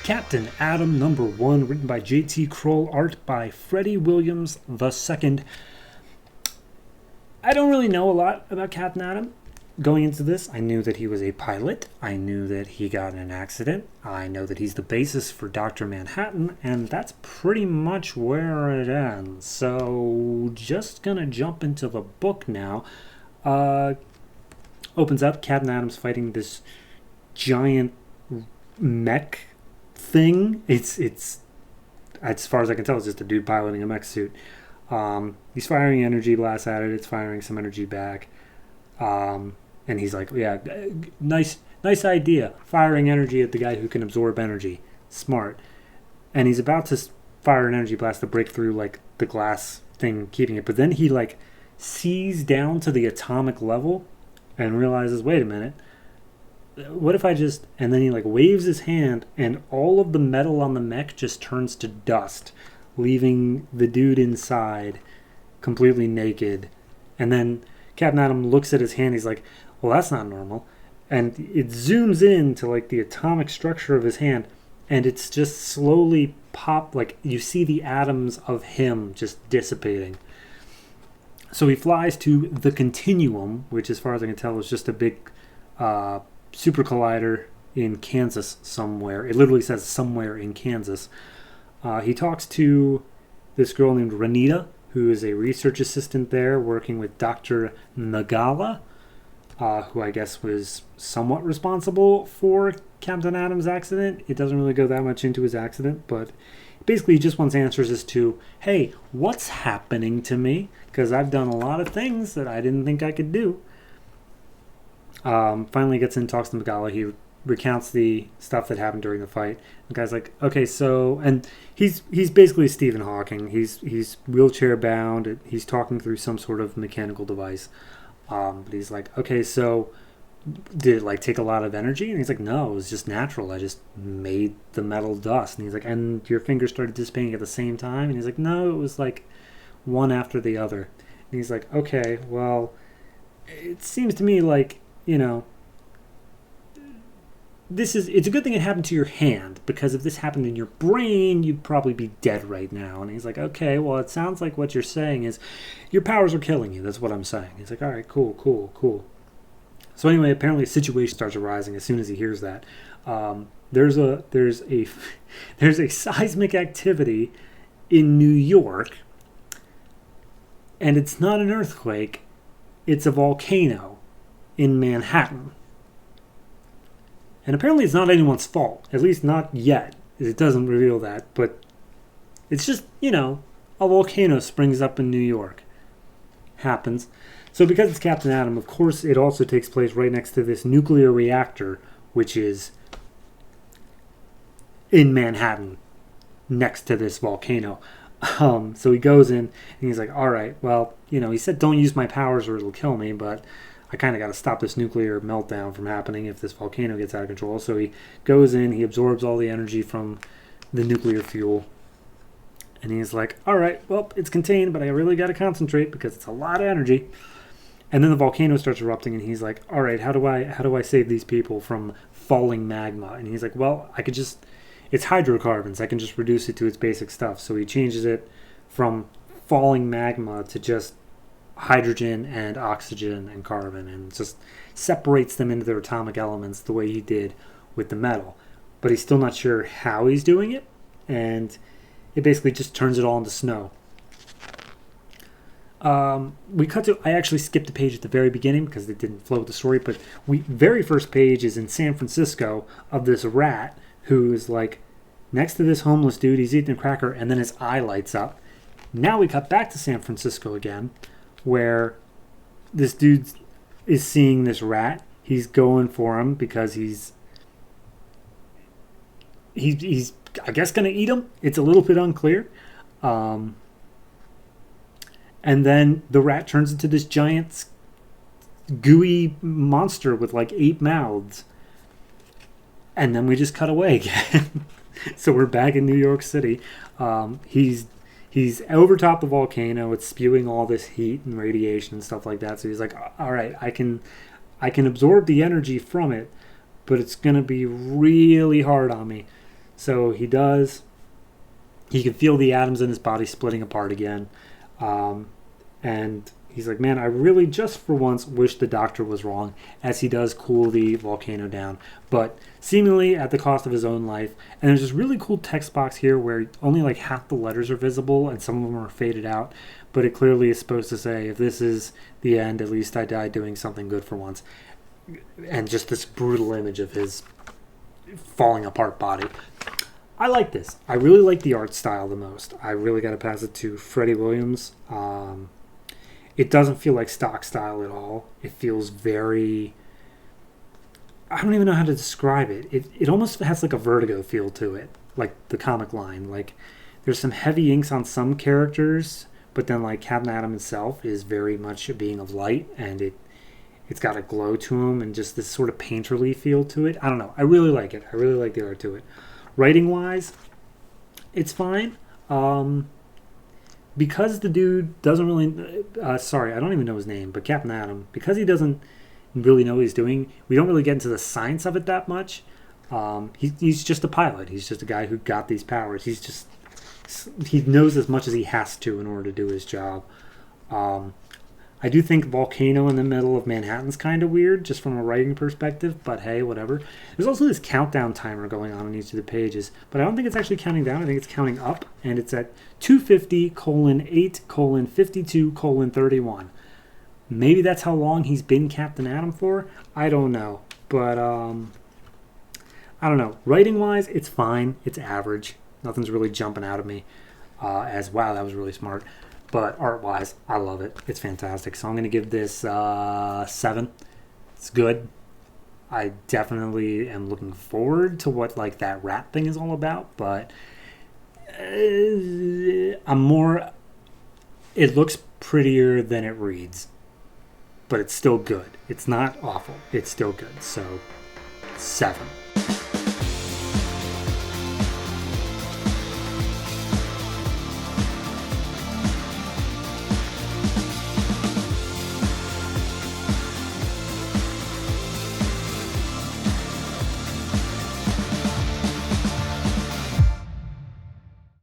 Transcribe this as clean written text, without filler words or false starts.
Captain Atom #1, written by J.T. Kroll, art by Freddie Williams II. I don't really know a lot about Captain Atom. Going into this, I knew that he was a pilot. I knew that he got in an accident. I know that he's the basis for Dr. Manhattan, and that's pretty much where it ends. So, just gonna jump into the book now. Opens up, Captain Atom's fighting this giant mech thing. It's as far as I can tell, it's just a dude piloting a mech suit. He's firing energy blasts at it. It's firing some energy back. And he's like, yeah, nice idea. Firing energy at the guy who can absorb energy. Smart. And he's about to fire an energy blast to break through like the glass thing keeping it. But then he like sees down to the atomic level and realizes, wait a minute. What if I just... And then he like waves his hand and all of the metal on the mech just turns to dust, leaving the dude inside completely naked. And then Captain Atom looks at his hand. He's like, well, that's not normal. And it zooms in to like the atomic structure of his hand, and it's just slowly like you see the atoms of him just dissipating. So he flies to the Continuum, which as far as I can tell is just a big super collider in Kansas somewhere. It literally says somewhere in Kansas. He talks to this girl named Renita, who is a research assistant there working with Dr. Nagala, who I guess was somewhat responsible for Captain Atom's accident. It doesn't really go that much into his accident, but basically he just wants answers as to, hey, what's happening to me? Because I've done a lot of things that I didn't think I could do. Finally gets in, talks to Nagala. He recounts the stuff that happened during the fight. The guy's like, okay, so... And he's basically Stephen Hawking. He's wheelchair bound. He's talking through some sort of mechanical device. But he's like, okay, so did it like take a lot of energy? And he's like, no, it was just natural. I just made the metal dust. And he's like, and your fingers started dissipating at the same time? And he's like, no, it was like one after the other. And he's like, okay, well, it seems to me like, you know, it's a good thing it happened to your hand, because if this happened in your brain, you'd probably be dead right now. And he's like, okay, well, it sounds like what you're saying is your powers are killing you. That's what I'm saying. He's like, all right, cool. So anyway, apparently a situation starts arising as soon as he hears that. There's a seismic activity in New York, and it's not an earthquake, it's a volcano in Manhattan. And apparently it's not anyone's fault, at least not yet. It doesn't reveal that, but it's just, you know, a volcano springs up in New York. Happens. So because it's Captain Atom, of course it also takes place right next to this nuclear reactor, which is in Manhattan, next to this volcano. So he goes in and he's like, all right, well, you know, he said don't use my powers or it'll kill me, but I kind of got to stop this nuclear meltdown from happening if this volcano gets out of control. So he goes in, he absorbs all the energy from the nuclear fuel. And he's like, all right, well, it's contained, but I really got to concentrate because it's a lot of energy. And then the volcano starts erupting, and he's like, all right, how do I save these people from falling magma? And he's like, well, it's hydrocarbons. I can just reduce it to its basic stuff. So he changes it from falling magma to just hydrogen and oxygen and carbon, and just separates them into their atomic elements the way he did with the metal. But he's still not sure how he's doing it, and it basically just turns it all into snow. I actually skipped a page at the very beginning because it didn't flow with the story, but very first page is in San Francisco of this rat who's like next to this homeless dude. He's eating a cracker, and then his eye lights up. Now we cut back to San Francisco again, where this dude is seeing this rat. He's going for him because he's I guess going to eat him. It's a little bit unclear. And then the rat turns into this giant gooey monster with like 8 mouths. And then we just cut away again. So we're back in New York City. He's over top the volcano. It's spewing all this heat and radiation and stuff like that. So he's like, all right, I can absorb the energy from it, but it's going to be really hard on me. So he does. He can feel the atoms in his body splitting apart again. And he's like, man, I really just for once wish the doctor was wrong, as he does cool the volcano down, but seemingly at the cost of his own life. And there's this really cool text box here where only like half the letters are visible and some of them are faded out, but it clearly is supposed to say, if this is the end, at least I died doing something good for once. And just this brutal image of his falling apart body. I like this. I really like the art style the most. I really got to pass it to Freddie Williams. It doesn't feel like stock style at all. It feels very... I don't even know how to describe it. It almost has like a Vertigo feel to it, like the comic line. Like there's some heavy inks on some characters, but then like Captain Atom himself is very much a being of light, and it's got a glow to him and just this sort of painterly feel to it. I don't know. I really like it. I really like the art to it. Writing wise, it's fine. Because the dude doesn't really... sorry, I don't even know his name, but Captain Atom, because he doesn't really know what he's doing, we don't really get into the science of it that much. He's just a pilot. He's just a guy who got these powers. He knows as much as he has to in order to do his job. I do think Volcano in the middle of Manhattan's kind of weird, just from a writing perspective, but hey, whatever. There's also this countdown timer going on each of the pages, but I don't think it's actually counting down. I think it's counting up, and it's at 250:8:52:31. Maybe that's how long he's been Captain Atom for? I don't know. But, I don't know. Writing-wise, it's fine. It's average. Nothing's really jumping out at me as, wow, that was really smart. But art-wise, I love it. It's fantastic. So I'm going to give this 7. It's good. I definitely am looking forward to what like that rat thing is all about. But I'm more... It looks prettier than it reads. But it's still good. It's not awful. It's still good. So 7.